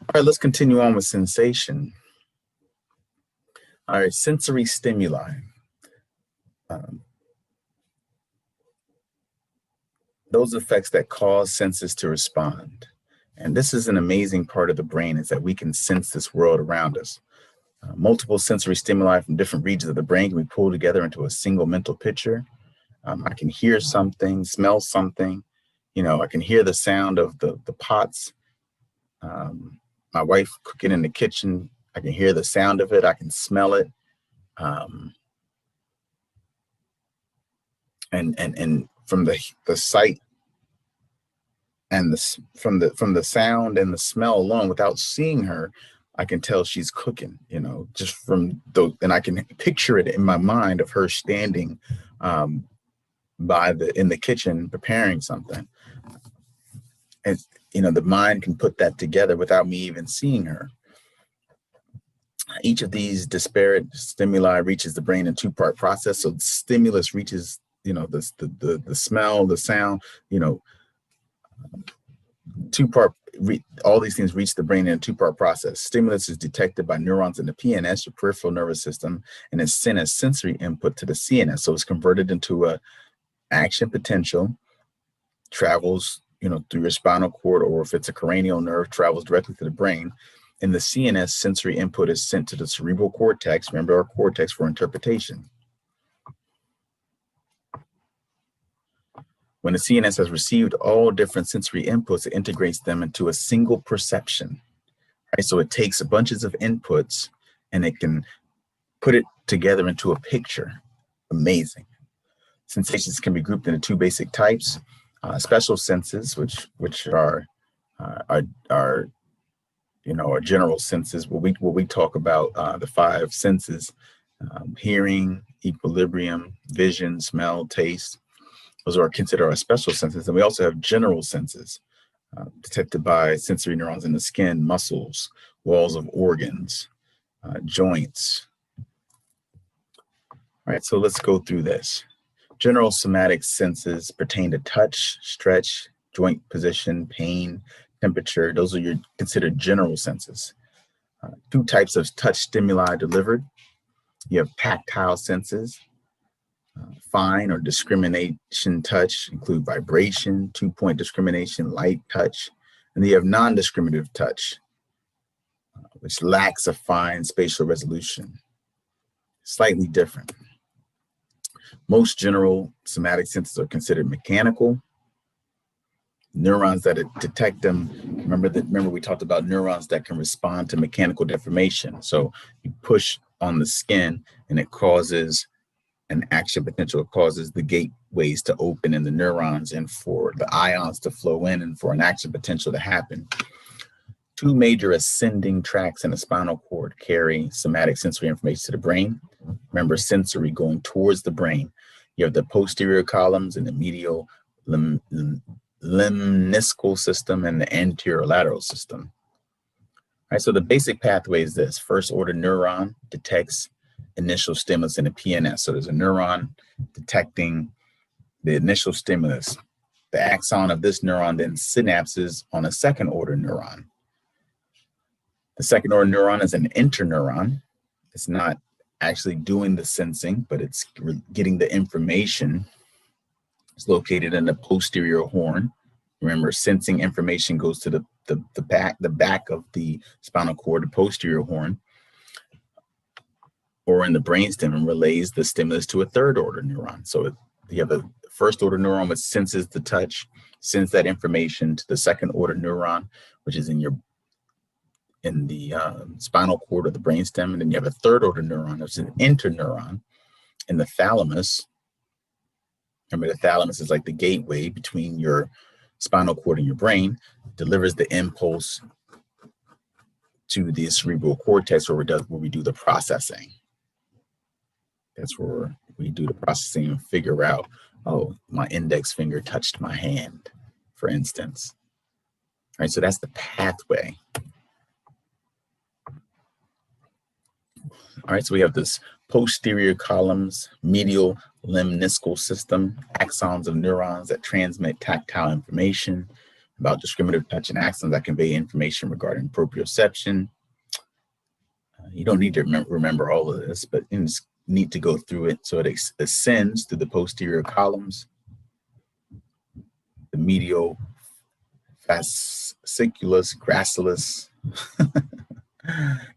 All right, let's continue on with sensation. All right, sensory stimuli. Um, those effects that cause senses to respond. And this is an amazing part of the brain, is that we can sense this world around us. Multiple sensory stimuli from different regions of the brain can be pulled together into a single mental picture. I can hear something, smell something. I can hear the sound of the pots. My wife cooking in the kitchen, I can hear the sound of it. I can smell it. And from the sight and from the sound and the smell alone, without seeing her, I can tell she's cooking, just from and I can picture it in my mind of her standing in the kitchen preparing something. And the mind can put that together without me even seeing her. Each of these disparate stimuli reaches the brain in two-part process. So the stimulus reaches, the smell, the sound, two-part. All these things reach the brain in a two-part process. Stimulus is detected by neurons in the PNS, your peripheral nervous system, and is sent as sensory input to the CNS. So it's converted into a action potential, travels, through your spinal cord, or if it's a cranial nerve, travels directly to the brain. And the CNS sensory input is sent to the cerebral cortex. Remember our cortex for interpretation. When the CNS has received all different sensory inputs, it integrates them into a single perception. Right? So it takes bunches of inputs and it can put it together into a picture. Amazing. Sensations can be grouped into two basic types: special senses, which are our general senses. What we talk about, the five senses: hearing, equilibrium, vision, smell, taste. Those are considered our special senses. And we also have general senses, detected by sensory neurons in the skin, muscles, walls of organs, joints. All right, so let's go through this. General somatic senses pertain to touch, stretch, joint position, pain, temperature. Those are your considered general senses. Two types of touch stimuli delivered. You have tactile senses. Fine or discrimination touch include vibration, 2-point discrimination, light touch. And then you have non-discriminative touch, which lacks a fine spatial resolution. Slightly different. Most general somatic senses are considered mechanical. Neurons that detect them, remember we talked about neurons that can respond to mechanical deformation. So you push on the skin and it causes an action potential. It causes the gateways to open in the neurons and for the ions to flow in and for an action potential to happen. Two major ascending tracts in the spinal cord carry somatic sensory information to the brain. Remember, sensory going towards the brain. You have the posterior columns and the medial lemniscal system and the anterior lateral system. All right, so the basic pathway is this. First order neuron detects initial stimulus in the PNS. So there's a neuron detecting the initial stimulus. The axon of this neuron then synapses on a second order neuron. The second order neuron is an interneuron. It's not actually doing the sensing, but it's getting the information. It's located in the posterior horn. Remember, sensing information goes to the back of the spinal cord, the posterior horn, or in the brainstem, and relays the stimulus to a third order neuron. So you have a first order neuron which senses the touch, sends that information to the second order neuron, which is in the spinal cord or the brainstem. And then you have a third order neuron, which is an interneuron in the thalamus. Remember, the thalamus is like the gateway between your spinal cord and your brain, delivers the impulse to the cerebral cortex where we do the processing. That's where we do the processing and figure out, oh, my index finger touched my hand, for instance. All right, so that's the pathway. All right, so we have this posterior columns, medial lemniscal system, axons of neurons that transmit tactile information. about discriminative touch and axons that convey information regarding proprioception. You don't need to remember all of this, but it's neat to go through it. So it ascends through the posterior columns, the medial fasciculus gracilis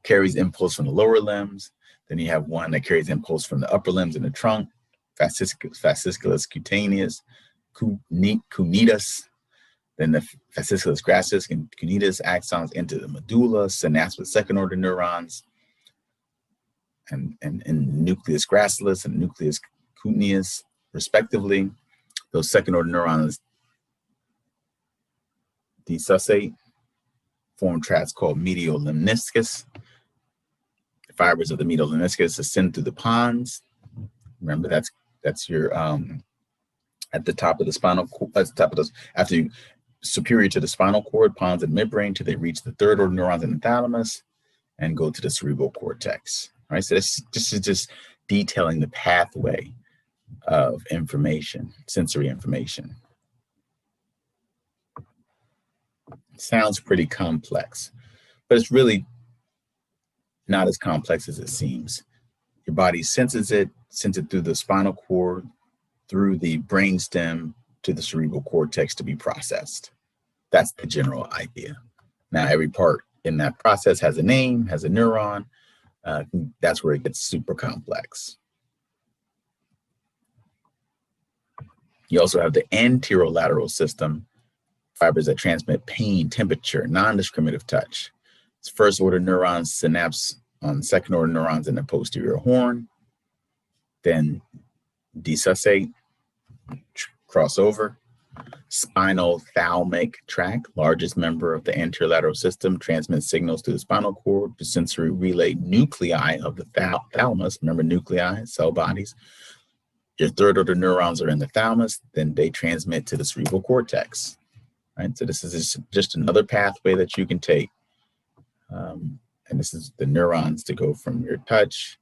carries impulse from the lower limbs. Then you have one that carries impulse from the upper limbs in the trunk, fasciculus cutaneus, cuneatus. Then the fasciculus gracilis and cuneatus axons into the medulla, synapse with second order neurons, and nucleus gracilis and nucleus cuneus, respectively. Those second order neurons dissociate, form tracts called medial lemniscus. The fibers of the medial lemniscus ascend through the pons. Remember, that's your at the top of the spinal cord, at the top of those, after you superior to the spinal cord, pons and midbrain, till they reach the third order neurons in the thalamus and go to the cerebral cortex. All right, so this is just detailing the pathway of information, sensory information. Sounds pretty complex, but it's really not as complex as it seems. Your body senses it through the spinal cord, through the brainstem to the cerebral cortex to be processed. That's the general idea. Now, every part in that process has a name, has a neuron. That's where it gets super complex. You also have the anterolateral system, fibers that transmit pain, temperature, non-discriminative touch. It's first order neurons synapse on second order neurons in the posterior horn, then dissociate, cross over. Spinal thalamic tract, largest member of the anterolateral system, transmits signals to the spinal cord to sensory relay nuclei of the thalamus. Remember, nuclei, cell bodies. Your third order neurons are in the thalamus, then they transmit to the cerebral cortex. Right, so this is just another pathway that you can take. And this is the neurons to go from your touch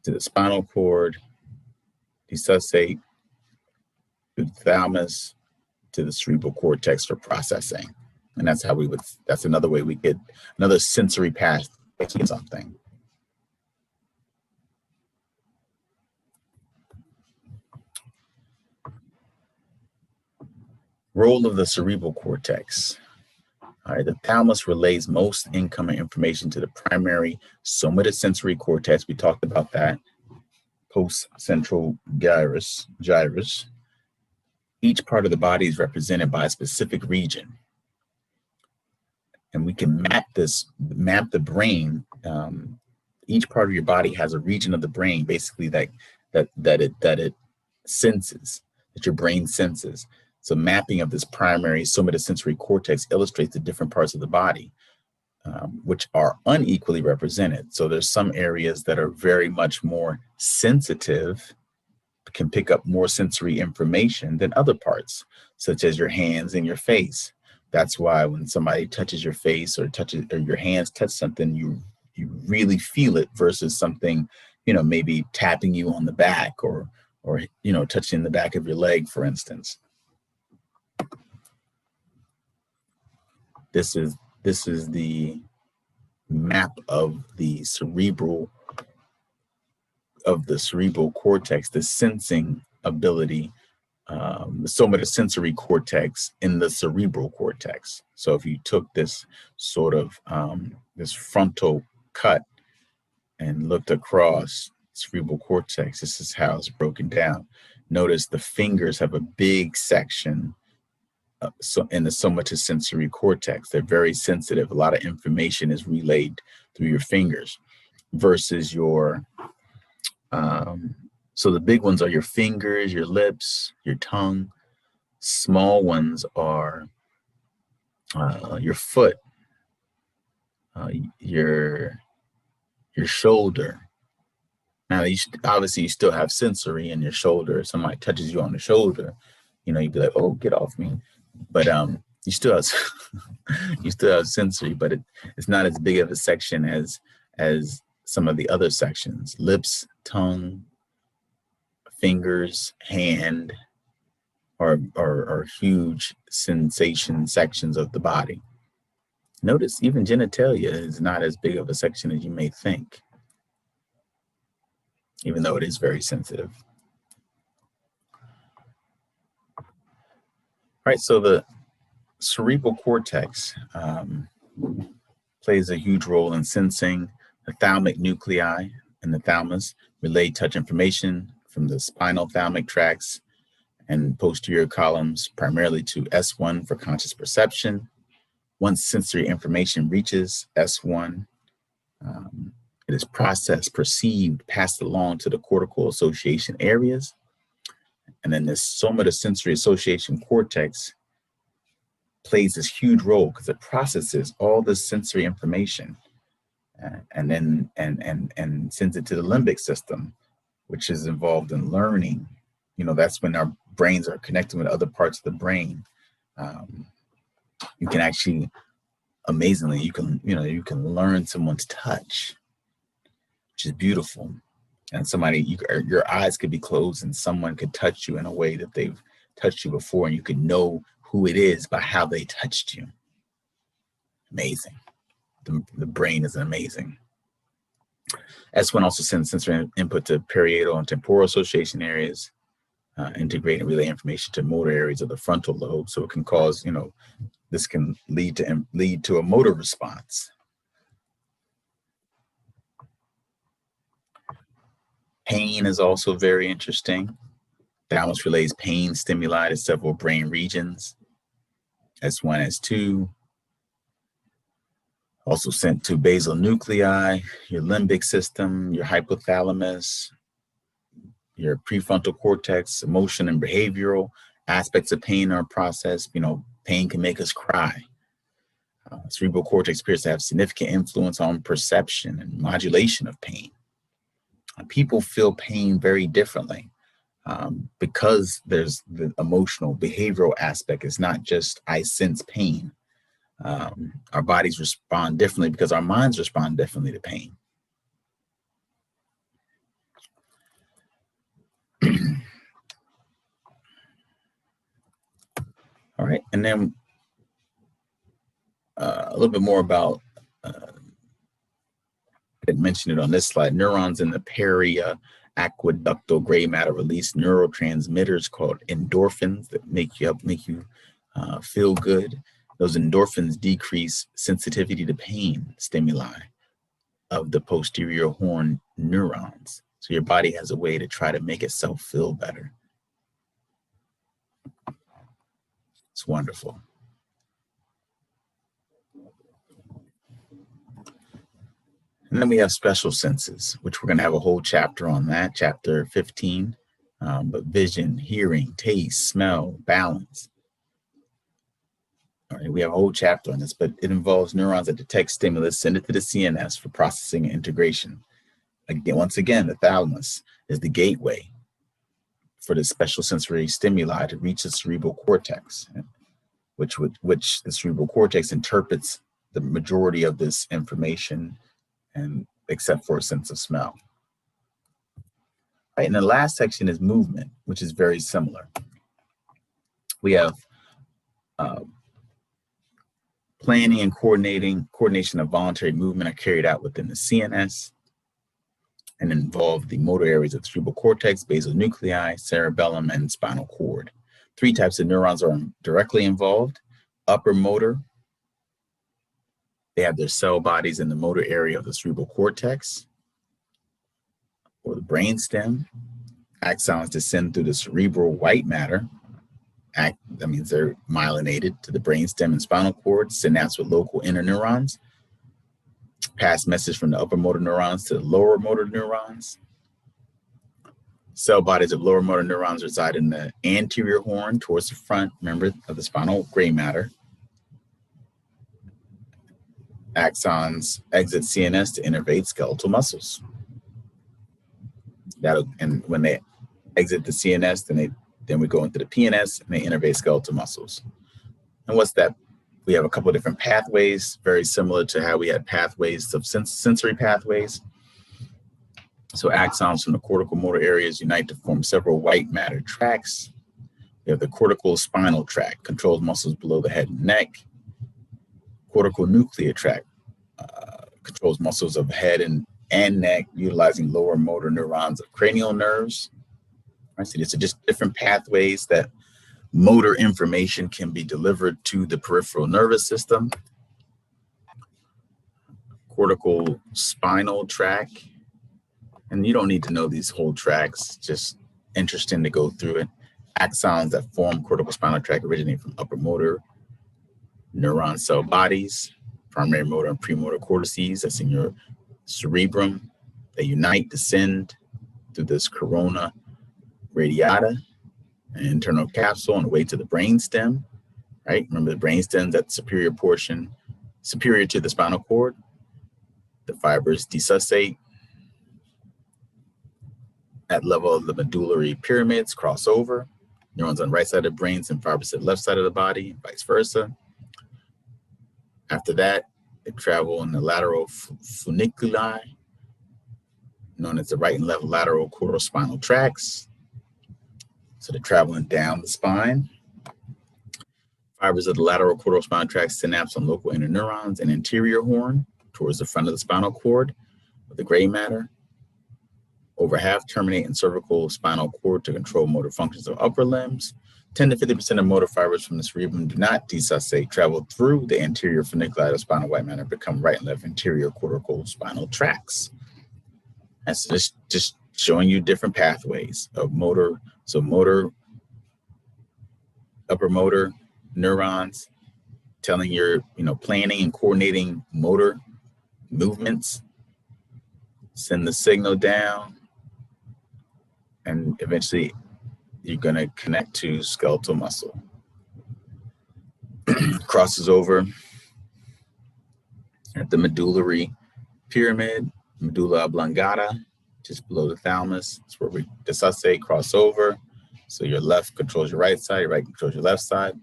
to the spinal cord, dissociate, to the thalamus, to the cerebral cortex for processing. And that's how that's another way we get another sensory path to something. Role of the cerebral cortex. All right, the thalamus relays most incoming information to the primary somatosensory cortex. We talked about that. Post-central gyrus. Each part of the body is represented by a specific region. And we can map the brain. Each part of your body has a region of the brain, basically that it senses, that your brain senses. So mapping of this primary somatosensory cortex illustrates the different parts of the body, which are unequally represented. So there's some areas that are very much more sensitive, can pick up more sensory information than other parts, such as your hands and your face. That's why when somebody touches your face or your hands touch something, you really feel it versus something, maybe tapping you on the back or touching the back of your leg, for instance. This is the map of the cerebral cortex, the sensing ability, the somatosensory cortex in the cerebral cortex. So if you took this sort of this frontal cut and looked across cerebral cortex, this is how it's broken down. Notice the fingers have a big section so in the somatosensory cortex. They're very sensitive. A lot of information is relayed through your fingers versus your so the big ones are your fingers, your lips, your tongue. Small ones are your foot, your shoulder. Now, obviously you still have sensory in your shoulder. If somebody touches you on the shoulder, you'd be like, "Oh, get off me." But you still have sensory, but it's not as big of a section as some of the other sections: lips, tongue, fingers, hand. are huge sensation sections of the body. Notice even genitalia is not as big of a section as you may think, even though it is very sensitive. All right, so the cerebral cortex plays a huge role in sensing. The thalamic nuclei in the thalamus relay touch information from the spinal thalamic tracts and posterior columns, primarily to S1 for conscious perception. Once sensory information reaches S1, it is processed, perceived, passed along to the cortical association areas. And then this somatosensory association cortex plays this huge role because it processes all this sensory information and then sends it to the limbic system, which is involved in learning. You know, that's when our brains are connected with other parts of the brain. You can actually, amazingly, you can learn someone's touch, which is beautiful. And your eyes could be closed and someone could touch you in a way that they've touched you before, and you could know who it is by how they touched you. Amazing. The brain is amazing. S1 also sends sensory input to parietal and temporal association areas, integrate and relay information to motor areas of the frontal lobe. So it can cause, this can lead to a motor response. Pain is also very interesting. Thalamus relays pain stimuli to several brain regions. S1, S2. Also sent to basal nuclei, your limbic system, your hypothalamus, your prefrontal cortex. Emotion and behavioral aspects of pain are processed. Pain can make us cry. Cerebral cortex appears to have significant influence on perception and modulation of pain. People feel pain very differently because there's the emotional, behavioral aspect. It's not just I sense pain. Our bodies respond differently because our minds respond differently to pain. All right, and then a little bit more about, I didn't mention it on this slide, neurons in the periaqueductal gray matter release neurotransmitters called endorphins that make you feel good. Those endorphins decrease sensitivity to pain stimuli of the posterior horn neurons. So your body has a way to try to make itself feel better. It's wonderful. And then we have special senses, which we're going to have a whole chapter on that, chapter 15. But vision, hearing, taste, smell, balance. All right, we have a whole chapter on this, but it involves neurons that detect stimulus, send it to the CNS for processing and integration. Once again, the thalamus is the gateway for the special sensory stimuli to reach the cerebral cortex, which the cerebral cortex interprets the majority of this information, and except for a sense of smell. Right, and the last section is movement, which is very similar. We have planning and coordination of voluntary movement are carried out within the CNS and involve the motor areas of the cerebral cortex, basal nuclei, cerebellum, and spinal cord. 3 types of neurons are directly involved. Upper motor, they have their cell bodies in the motor area of the cerebral cortex or the brainstem. Axons descend through the cerebral white matter. That means they're myelinated to the brainstem and spinal cord, synapse with local interneurons. Pass message from the upper motor neurons to the lower motor neurons. Cell bodies of lower motor neurons reside in the anterior horn towards the front, remember, of the spinal gray matter. Axons exit CNS to innervate skeletal muscles. And when they exit the CNS, then we go into the PNS and they innervate skeletal muscles. And what's that? We have a couple of different pathways, very similar to how we had pathways of sensory pathways. So axons from the cortical motor areas unite to form several white matter tracks. We have the cortical spinal tract, controls muscles below the head and neck. Cortical nuclear tract controls muscles of head and neck, utilizing lower motor neurons of cranial nerves. Right, so these are just different pathways that motor information can be delivered to the peripheral nervous system. Cortical spinal tract, and you don't need to know these whole tracks, just interesting to go through it. Axons that form cortical spinal tract originate from upper motor neuron cell bodies, primary motor and premotor cortices, that's in your cerebrum. They unite, descend through this corona radiata, an internal capsule on the way to the brainstem, right? Remember the brainstem's that superior portion, superior to the spinal cord. The fibers desussate at level of the medullary pyramids, cross over. Neurons on the right side of the brain and fibers to the left side of the body, and vice versa. After that, they travel in the lateral funiculi, known as the right and left lateral corticospinal tracts. So they're traveling down the spine. Fibers of the lateral corticospinal tract synapse on local interneurons and anterior horn towards the front of the spinal cord with the gray matter. Over half terminate in cervical spinal cord to control motor functions of upper limbs. 10 to 50% of motor fibers from the cerebrum do not desussate, travel through the anterior funiculi of spinal white matter, become right and left anterior cortical spinal tracts. That's just showing you different pathways of motor. So motor, upper motor neurons, telling your, planning and coordinating motor movements, send the signal down, and eventually you're going to connect to skeletal muscle. Crosses over at the medullary pyramid, medulla oblongata, just below the thalamus. It's where we desussate, cross over. So your left controls your right side, your right controls your left side.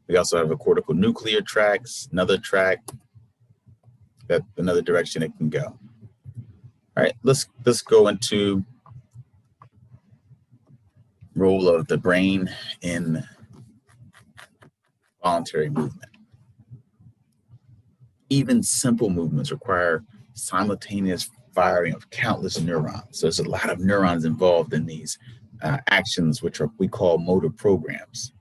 We also have a cortical nuclear tracts, another tract, that another direction it can go. All right, let's go into role of the brain in voluntary movement. Even simple movements require simultaneous firing of countless neurons. So there's a lot of neurons involved in these actions, which we call motor programs,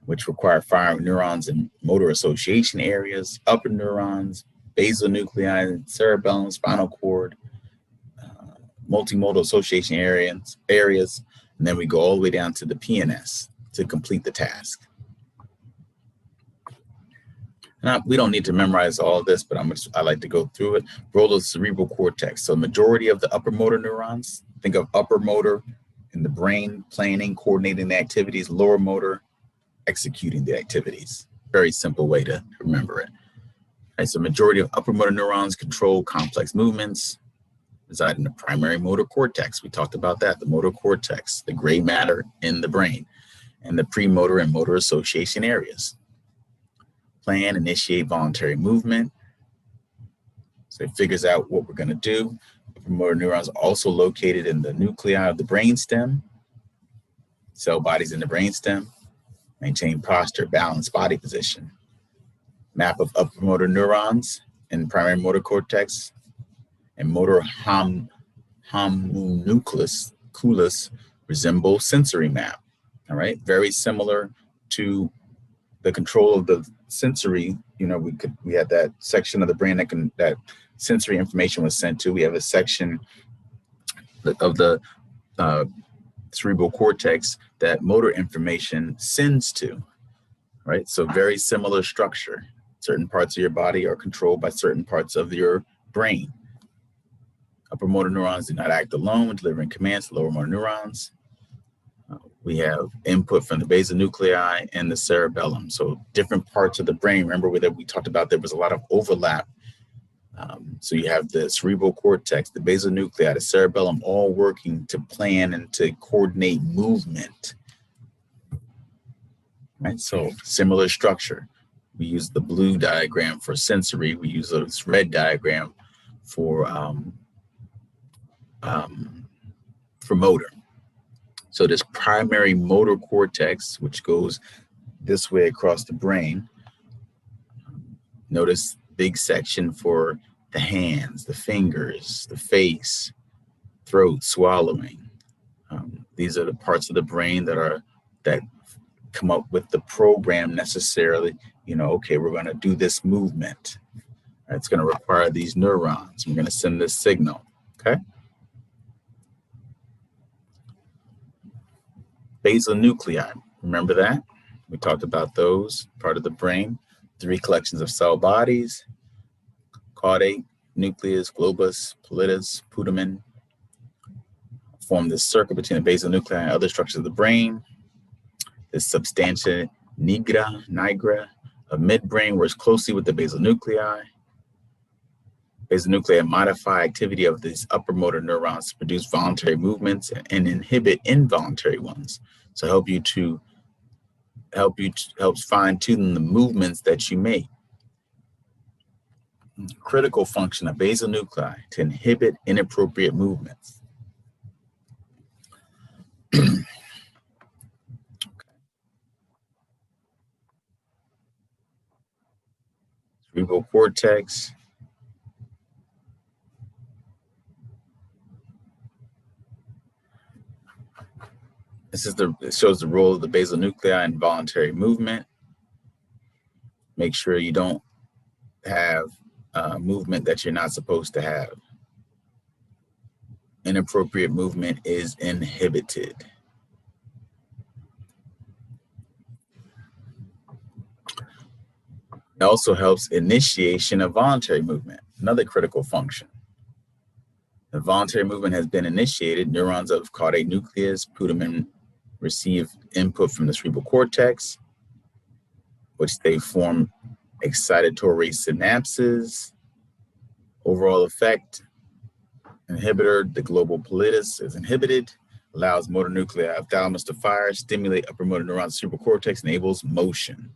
which require firing neurons in motor association areas, upper neurons, basal nuclei, cerebellum, spinal cord, multimodal association areas, and then we go all the way down to the PNS to complete the task. Now, we don't need to memorize all of this, but I like to go through it. Role of the cerebral cortex. So majority of the upper motor neurons, think of upper motor in the brain, planning, coordinating the activities, lower motor, executing the activities. Very simple way to remember it. Right, so majority of upper motor neurons control complex movements, reside in the primary motor cortex. We talked about that, the motor cortex, the gray matter in the brain, and the premotor and motor association areas. Plan, initiate voluntary movement. So it figures out what we're going to do. Upper motor neurons are also located in the nuclei of the brainstem, cell bodies in the brainstem. Maintain posture, balance, body position. Map of upper motor neurons in primary motor cortex and motor homunculus resemble sensory map. All right, very similar to the control of the sensory. We had that section of the brain that sensory information was sent to. We have a section of the cerebral cortex that motor information sends to, right? So very similar structure. Certain parts of your body are controlled by certain parts of your brain. Upper motor neurons do not act alone when delivering commands to lower motor neurons. We have input from the basal nuclei and the cerebellum. So different parts of the brain. Remember that we talked about there was a lot of overlap. So you have the cerebral cortex, the basal nuclei, the cerebellum, all working to plan and to coordinate movement. Right, so similar structure. We use the blue diagram for sensory. We use this red diagram for motor. So this primary motor cortex, which goes this way across the brain, notice big section for the hands, the fingers, the face, throat, swallowing. These are the parts of the brain that come up with the program necessarily. Okay, we're going to do this movement. It's going to require these neurons. We're going to send this signal. Okay. Basal nuclei. Remember that? We talked about those, part of the brain. 3 collections of cell bodies: caudate, nucleus, globus, pallidus, putamen. Form this circle between the basal nuclei and other structures of the brain. This substantia nigra of midbrain works closely with the basal nuclei. Basal nuclei modify activity of these upper motor neurons to produce voluntary movements and inhibit involuntary ones. So helps fine-tune the movements that you make. Critical function of basal nuclei to inhibit inappropriate movements. Cerebral cortex. It shows the role of the basal nuclei in voluntary movement. Make sure you don't have movement that you're not supposed to have. Inappropriate movement is inhibited. It also helps initiation of voluntary movement, another critical function. The voluntary movement has been initiated. Neurons of caudate nucleus, putamen receive input from the cerebral cortex, which they form excitatory synapses. Overall effect: inhibitor, the global pallidus is inhibited, allows motor nuclei of thalamus to fire, stimulate upper motor neurons, cerebral cortex, enables motion,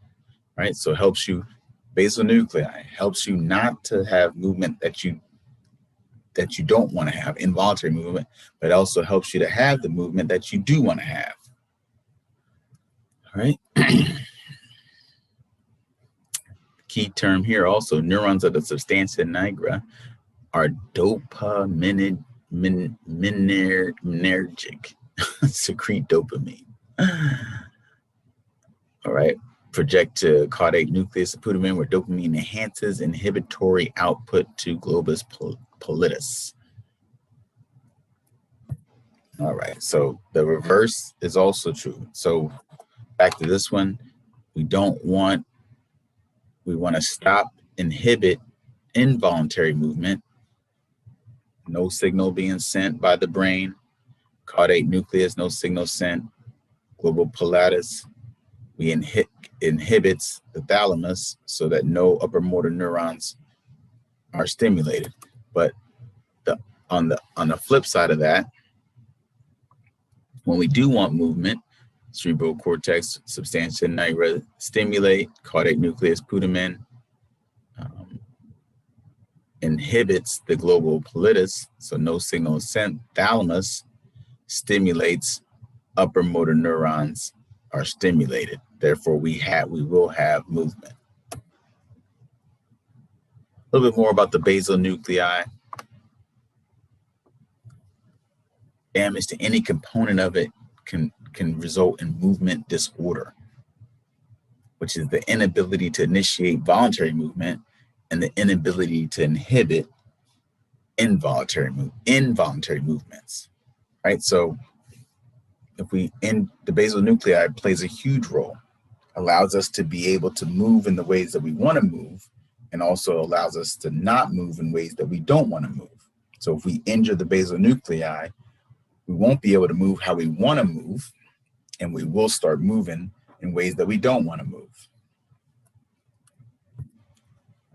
right? So it helps you, basal nuclei helps you not to have movement that you don't want to have, involuntary movement, but it also helps you to have the movement that you do want to have. All right. Key term here also, neurons of the substantia nigra are dopaminergic, secrete dopamine. All right. Project to caudate nucleus of putamen, where dopamine enhances inhibitory output to globus pallidus. All right, so the reverse is also true. So back to this one, we want to inhibit involuntary movement. No signal being sent by the brain. Caudate nucleus, no signal sent. Global pallidus, we inhibits the thalamus so that no upper motor neurons are stimulated. But on the flip side of that, when we do want movement, cerebral cortex, substantia nigra stimulate, caudate nucleus, putamen inhibits the global pallidus, so no signal is sent. Thalamus stimulates, upper motor neurons are stimulated. Therefore, we will have movement. A little bit more about the basal nuclei. Damage to any component of it can result in movement disorder, which is the inability to initiate voluntary movement and the inability to inhibit involuntary movements, right? So the basal nuclei plays a huge role, allows us to be able to move in the ways that we want to move, and also allows us to not move in ways that we don't want to move. So if we injure the basal nuclei, we won't be able to move how we want to move, and we will start moving in ways that we don't want to move.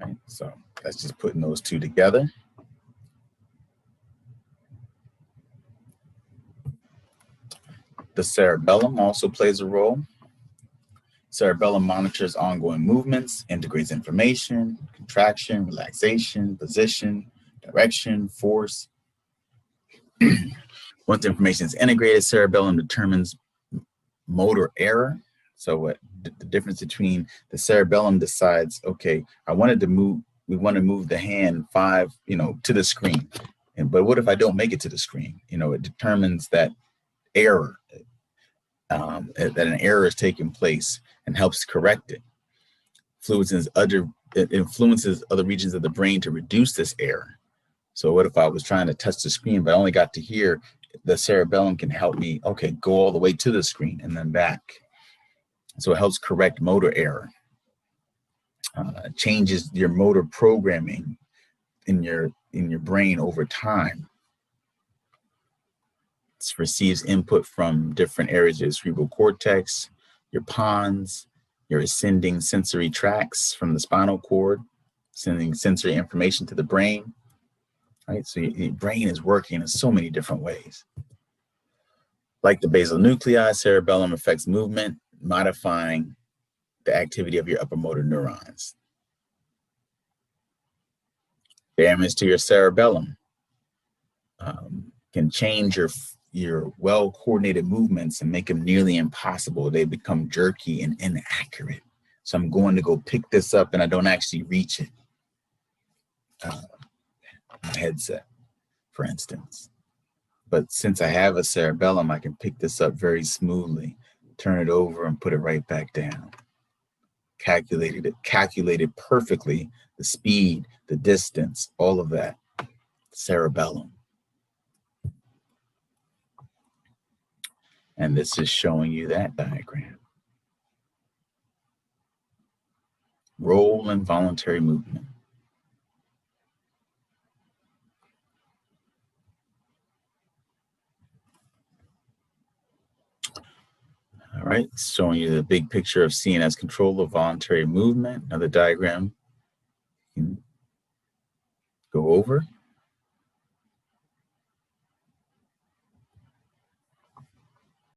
Right? So that's just putting those two together. The cerebellum also plays a role. Cerebellum monitors ongoing movements, integrates information, contraction, relaxation, position, direction, force. Once information is integrated, cerebellum determines motor error. So what the difference between the cerebellum decides, okay, we want to move the hand 5, to the screen. But what if I don't make it to the screen? It determines that error, that an error is taking place and helps correct it. It influences other regions of the brain to reduce this error. So what if I was trying to touch the screen, but I only got to here? The cerebellum can help me, okay, go all the way to the screen and then back. So it helps correct motor error. Changes your motor programming in your brain over time. It receives input from different areas of the cerebral cortex, your pons, your ascending sensory tracts from the spinal cord, sending sensory information to the brain. Right, so your brain is working in so many different ways. Like the basal nuclei, cerebellum affects movement, modifying the activity of your upper motor neurons. Damage to your cerebellum can change your well-coordinated movements and make them nearly impossible. They become jerky and inaccurate. So I'm going to go pick this up and I don't actually reach it. My headset, for instance. But since I have a cerebellum, I can pick this up very smoothly, turn it over and put it right back down. Calculated perfectly, the speed, the distance, all of that. Cerebellum. And this is showing you that diagram. Role in voluntary movement. All right, showing you the big picture of CNS control of voluntary movement. Another diagram you can go over.